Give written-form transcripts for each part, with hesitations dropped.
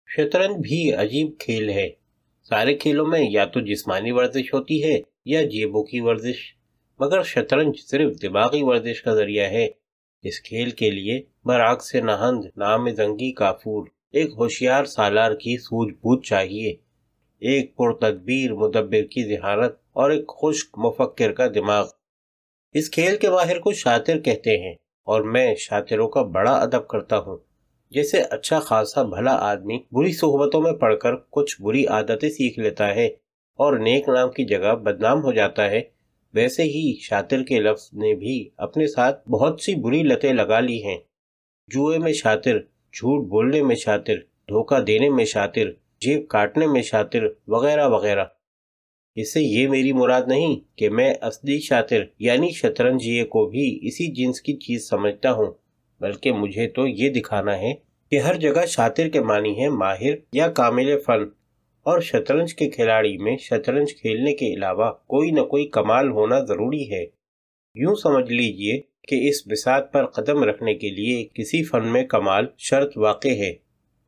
शतरंज भी अजीब खेल है। सारे खेलों में या तो जिस्मानी वर्जिश होती है या जेबों की वर्जिश, मगर शतरंज सिर्फ दिमागी वर्जिश का जरिया है। इस खेल के लिए बरअक्स से नहंद नाम जंगी काफूर एक होशियार सालार की सूझबूझ चाहिए, एक पुरतदबीर मुदब्बिर की जिहारत और एक खुश्क मुफक्किर का दिमाग। इस खेल के माहिर को शातिर कहते हैं और मैं शातिरों का बड़ा अदब करता हूँ। जैसे अच्छा खासा भला आदमी बुरी सोहबतों में पड़कर कुछ बुरी आदतें सीख लेता है और नेक नाम की जगह बदनाम हो जाता है, वैसे ही शातिर के लफ्ज ने भी अपने साथ बहुत सी बुरी लतें लगा ली हैं। जुए में शातिर, झूठ बोलने में शातिर, धोखा देने में शातिर, जेब काटने में शातिर, वगैरह वगैरह। इससे ये मेरी मुराद नहीं कि मैं असली शातिर यानी शतरंजिये को भी इसी जिन्स की चीज समझता हूँ, बल्कि मुझे तो ये दिखाना है कि हर जगह शातिर के मानी है माहिर या कामिल फन, और शतरंज के खिलाड़ी में शतरंज खेलने के अलावा कोई न कोई कमाल होना जरूरी है। यूं समझ लीजिए कि इस बिसात पर कदम रखने के लिए किसी फन में कमाल शर्त वाक़ई है।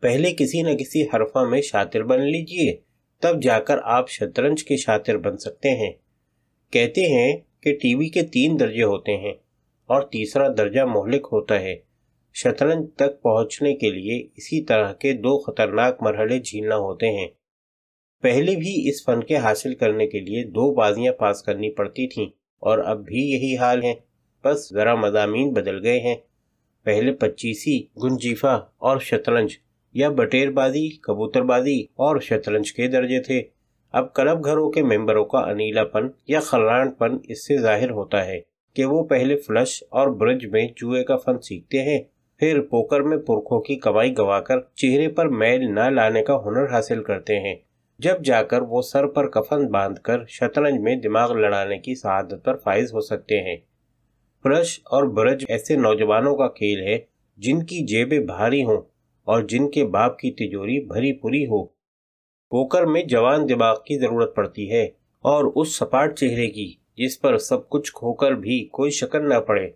पहले किसी न किसी हरफा में शातिर बन लीजिए, तब जाकर आप शतरंज के शातिर बन सकते हैं। कहते हैं कि टीवी के 3 दर्जे होते हैं और तीसरा दर्जा मोहलिक होता है। शतरंज तक पहुंचने के लिए इसी तरह के 2 खतरनाक मरहले झीलना होते हैं। पहले भी इस फन के हासिल करने के लिए 2 बाजियां पास करनी पड़ती थीं और अब भी यही हाल है, बस जरा मज़ामीन बदल गए हैं। पहले 25 गुंजीफा और शतरंज या बटेरबाजी, कबूतरबाजी और शतरंज के दर्जे थे। अब क्लब घरों के मेंबरों का अनीलापन या खलरानपन इससे जाहिर होता है कि वो पहले फ्लश और ब्रिज में जुए का फन सीखते हैं, फिर पोकर में पुरखों की कमाई गंवाकर चेहरे पर मैल न लाने का हुनर हासिल करते हैं, जब जाकर वो सर पर कफन बांधकर शतरंज में दिमाग लड़ाने की सआदत पर फाइज हो सकते हैं। फ्लश और ब्रिज ऐसे नौजवानों का खेल है जिनकी जेबें भारी हों और जिनके बाप की तिजोरी भरी पूरी हो। पोकर में जवान दिमाग की जरूरत पड़ती है और उस सपाट चेहरे की जिस पर सब कुछ खोकर भी कोई शकन न पड़े,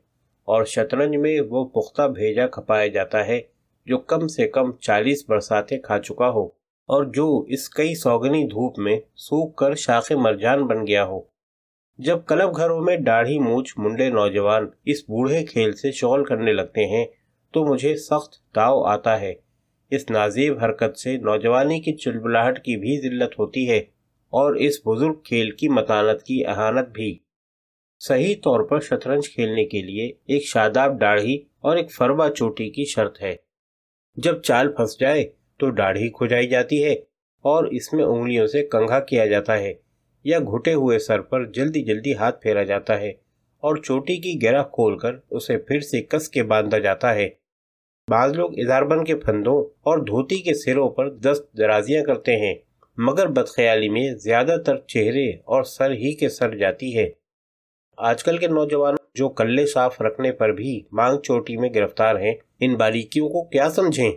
और शतरंज में वो पुख्ता भेजा खपाया जाता है जो कम से कम 40 बरसातें खा चुका हो और जो इस कई सौगनी धूप में सूख कर शाखे मरजान बन गया हो। जब क्लब घरों में दाढ़ी मूछ मुंडे नौजवान इस बूढ़े खेल से शौल करने लगते हैं तो मुझे सख्त ताव आता है। इस नाजीब हरकत से नौजवानी की चुलबुलाहट की भी जिल्लत होती है और इस बुजुर्ग खेल की मतानत की अहानत भी। सही तौर पर शतरंज खेलने के लिए एक शादाब दाढ़ी और एक फरबा चोटी की शर्त है। जब चाल फंस जाए तो दाढ़ी खुजाई जाती है और इसमें उंगलियों से कंघा किया जाता है या घुटे हुए सर पर जल्दी जल्दी हाथ फेरा जाता है और चोटी की गिरा खोलकर उसे फिर से कस के बांधा जाता है। बाज लोग इजारबन के फंदों और धोती के सिरों पर दस्त दराजियां करते हैं, मगर बदख्याली में ज्यादातर चेहरे और सर ही के सर जाती है। आजकल के नौजवान जो कल्ले साफ रखने पर भी मांग चोटी में गिरफ्तार हैं, इन बारीकियों को क्या समझें।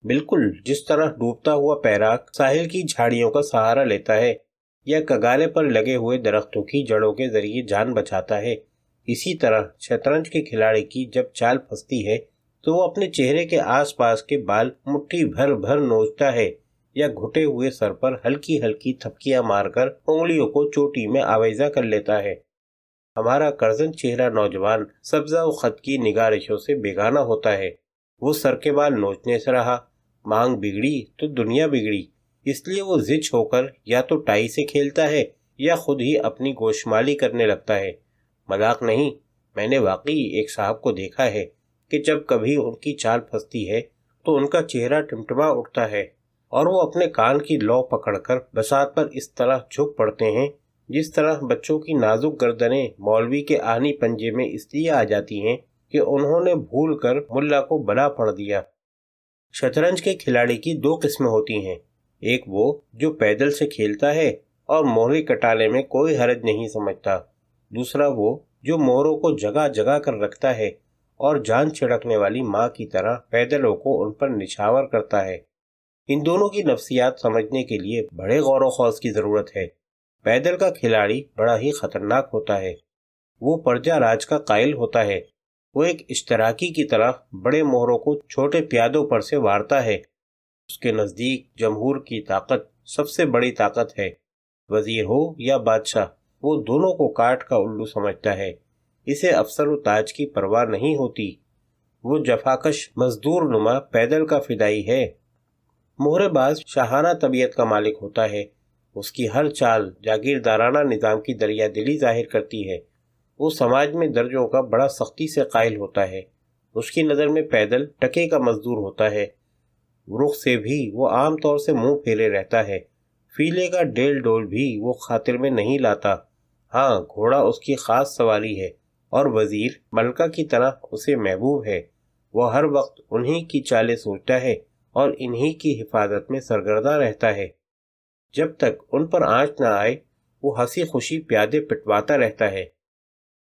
बिल्कुल जिस तरह डूबता हुआ पैराक साहिल की झाड़ियों का सहारा लेता है या कगारे पर लगे हुए दरख्तों की जड़ों के जरिए जान बचाता है, इसी तरह शतरंज के खिलाड़ी की जब चाल फंसती है तो वो अपने चेहरे के आसपास के बाल मुट्ठी भर भर नोचता है या घुटे हुए सर पर हल्की हल्की थपकियां मारकर उंगलियों को चोटी में आवेजा कर लेता है। हमारा कर्जन चेहरा नौजवान सब्जा व खत की निगारिशों से बेगाना होता है। वो सर के बाल नोचने से रहा, मांग बिगड़ी तो दुनिया बिगड़ी, इसलिए वो जिच होकर या तो टाई से खेलता है या खुद ही अपनी गोशमाली करने लगता है। मजाक नहीं, मैंने वाकई एक साहब को देखा है कि जब कभी उनकी चाल फंसती है तो उनका चेहरा टिमटिमा उठता है और वो अपने कान की लौ पकड़कर बसात पर इस तरह झुक पड़ते हैं जिस तरह बच्चों की नाजुक गर्दनें मौलवी के आहनी पंजे में इसलिए आ जाती हैं कि उन्होंने भूल कर मुल्ला को बला पढ़ दिया। शतरंज के खिलाड़ी की 2 किस्में होती हैं, एक वो जो पैदल से खेलता है और मोहरे कटाने में कोई हरज नहीं समझता, दूसरा वो जो मोहरों को जगह जगह कर रखता है और जान छिड़कने वाली माँ की तरह पैदलों को उन पर निछावर करता है। इन दोनों की नफ्सियात समझने के लिए बड़े गौर व खौज की जरूरत है। पैदल का खिलाड़ी बड़ा ही खतरनाक होता है। वो प्रजा राज का कायल होता है। वो एक इश्तराकी की तरह बड़े मोहरों को छोटे प्यादों पर से वारता है। اس کے نزدیک جمہور کی طاقت سب سے بڑی طاقت ہے۔ وزیر ہو یا بادشاہ، وہ دونوں کو کاٹ کا الو سمجھتا ہے۔ اسے افسر و تاج کی پرواہ نہیں ہوتی۔ وہ جفاکش مزدور نما پیدل کا فدائی ہے۔ مہرے باز شاہانہ طبیعت کا مالک ہوتا ہے۔ اس کی ہر چال جاگیردارانہ نظام کی دریا دلی ظاہر کرتی ہے۔ وہ سماج میں درجوں کا بڑا سختی سے قائل ہوتا ہے۔ اس کی نظر میں پیدل ٹکے کا مزدور ہوتا ہے۔ رخ سے بھی وہ عام طور سے منہ پھیرے رہتا ہے۔ فیلے کا ڈیل ڈول بھی وہ خاطر میں نہیں لاتا۔ ہاں، گھوڑا اس کی خاص سواری ہے اور وزیر ملکہ کی طرح اسے محبوب ہے۔ وہ ہر وقت انہی کی چالیں سوچتا ہے اور انہی کی حفاظت میں سرگرداں رہتا ہے۔ جب تک ان پر آنچ نہ آئے وہ ہنسی خوشی پیادے پٹواتا رہتا ہے۔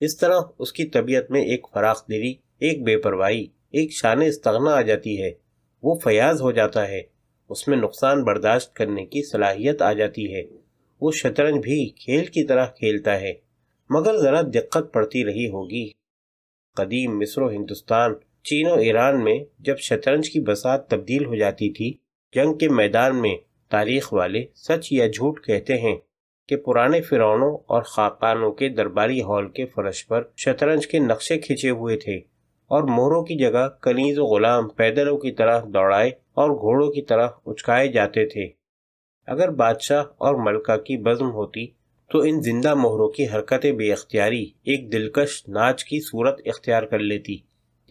اس طرح اس کی طبیعت میں ایک فراخ دلی، ایک بے پرواہی، ایک شان استغنا آ جاتی ہے۔ وہ فیاض ہو جاتا ہے۔ اس میں نقصان برداشت کرنے کی صلاحیت آ جاتی ہے۔ وہ شطرنج بھی کھیل کی طرح کھیلتا ہے، مگر ذرا دقت پڑتی رہی ہوگی۔ قدیم مصر و ہندوستان، چین و ایران میں جب شطرنج کی بساط تبدیل ہو جاتی تھی، جنگ کے میدان میں تاریخ والے سچ یا جھوٹ کہتے ہیں کہ پرانے فرعونوں اور خاقانوں کے درباری ہال کے فرش پر شطرنج کے نقشے کھنچے ہوئے تھے اور مہروں کی جگہ کنیز و غلام پیدلوں کی طرح دوڑائے اور گھوڑوں کی طرح اچکائے جاتے تھے۔ اگر بادشاہ اور ملکہ کی بزم ہوتی تو ان زندہ مہروں کی حرکتیں بے اختیاری ایک دلکش ناچ کی صورت اختیار کر لیتی،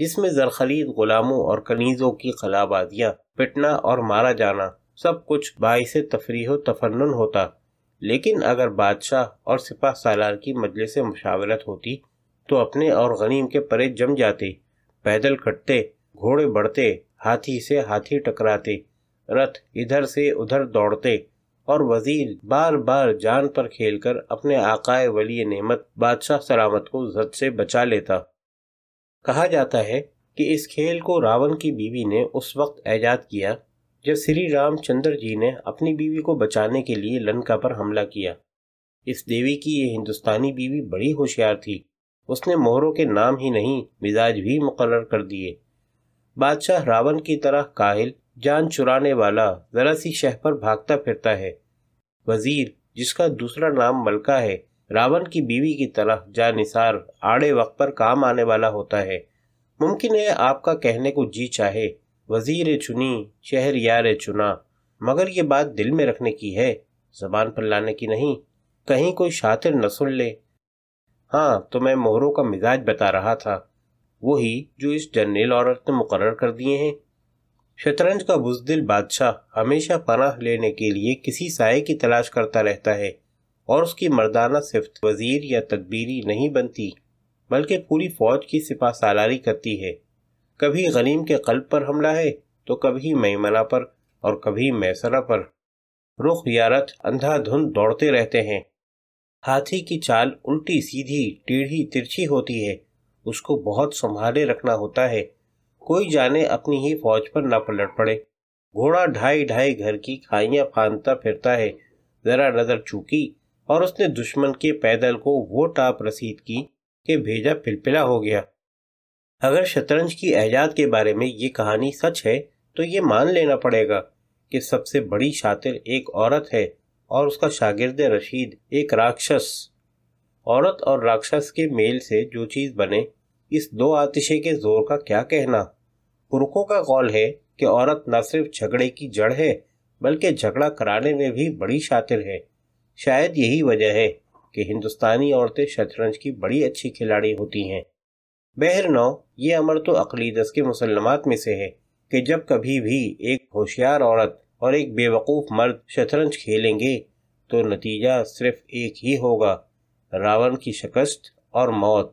جس میں زرخلید غلاموں اور کنیزوں کی خلابازیاں، پٹنا اور مارا جانا سب کچھ باعث تفریح و تفنن ہوتا۔ لیکن اگر بادشاہ اور سپہ سالار کی مجلس مشاورت ہوتی تو اپنے اور غنیم کے پرے جم جاتے، پیدل کٹتے، گھوڑے بڑھتے، ہاتھی سے ہاتھی ٹکراتے، رتھ ادھر سے ادھر دوڑتے، اور وزیر بار بار جان پر کھیل کر اپنے آقائے ولی نعمت بادشاہ سلامت کو زد سے بچا لیتا۔ کہا جاتا ہے کہ اس کھیل کو راون کی بیوی نے اس وقت ایجاد کیا جب سری رام چندر جی نے اپنی بیوی کو بچانے کے لیے لنکا پر حملہ کیا۔ اس دیوی کی یہ ہندوستانی بیوی بڑی ہوشیار تھی۔ اس نے مہروں کے نام ہی نہیں، مزاج بھی مقرر کر دیے۔ بادشاہ راون کی طرح کاہل، جان چرانے والا، ذرا سی شہ پر بھاگتا پھرتا ہے۔ وزیر، جس کا دوسرا نام ملکہ ہے، راون کی بیوی کی طرح جانثار، آڑے وقت پر کام آنے والا ہوتا ہے۔ ممکن ہے آپ کا کہنے کو جی چاہے، وزیر چنی شہر یار چنا، مگر یہ بات دل میں رکھنے کی ہے، زبان پر لانے کی نہیں، کہیں کوئی شاطر نہ سن لے۔ ہاں، تو میں مہروں کا مزاج بتا رہا تھا، وہی جو اس جرنیل عورت نے مقرر کر دیے ہیں۔ شطرنج کا بزدل بادشاہ ہمیشہ پناہ لینے کے لیے کسی سائے کی تلاش کرتا رہتا ہے، اور اس کی مردانہ صفت وزیر یا تدبیری نہیں بنتی، بلکہ پوری فوج کی سپہ سالاری کرتی ہے۔ کبھی غنیم کے قلب پر حملہ ہے تو کبھی میمنہ پر اور کبھی میسرہ پر۔ رخ یا رتھ اندھا دھند دوڑتے رہتے ہیں۔ ہاتھی کی چال الٹی سیدھی ٹیڑھی ترچھی ہوتی ہے، اس کو بہت سنبھالے رکھنا ہوتا ہے، کوئی جانے اپنی ہی فوج پر نہ پلٹ پڑے۔ گھوڑا ڈھائی ڈھائی گھر کی کھائیاں پھاندتا پھرتا ہے، ذرا نظر چوکی اور اس نے دشمن کے پیدل کو وہ ٹاپ رسید کی کہ بھیجا پلپلا ہو گیا۔ اگر شطرنج کی ایجاد کے بارے میں یہ کہانی سچ ہے تو یہ مان لینا پڑے گا کہ سب سے بڑی شاطر ایک عورت ہے اور اس کا شاگرد رشید ایک راکشس۔ عورت اور راکشس کے میل سے جو چیز بنے، اس دو آتشے کے زور کا کیا کہنا۔ پرکھوں کا قول ہے کہ عورت نہ صرف جھگڑے کی جڑ ہے بلکہ جھگڑا کرانے میں بھی بڑی شاطر ہے۔ شاید یہی وجہ ہے کہ ہندوستانی عورتیں شطرنج کی بڑی اچھی کھلاڑی ہوتی ہیں۔ بہرنو یہ امر تو عقلیدت کے مسلمات میں سے ہے کہ جب کبھی بھی ایک ہوشیار عورت اور ایک بے وقوف مرد شطرنج کھیلیں گے تو نتیجہ صرف ایک ہی ہوگا، راون کی شکست اور موت۔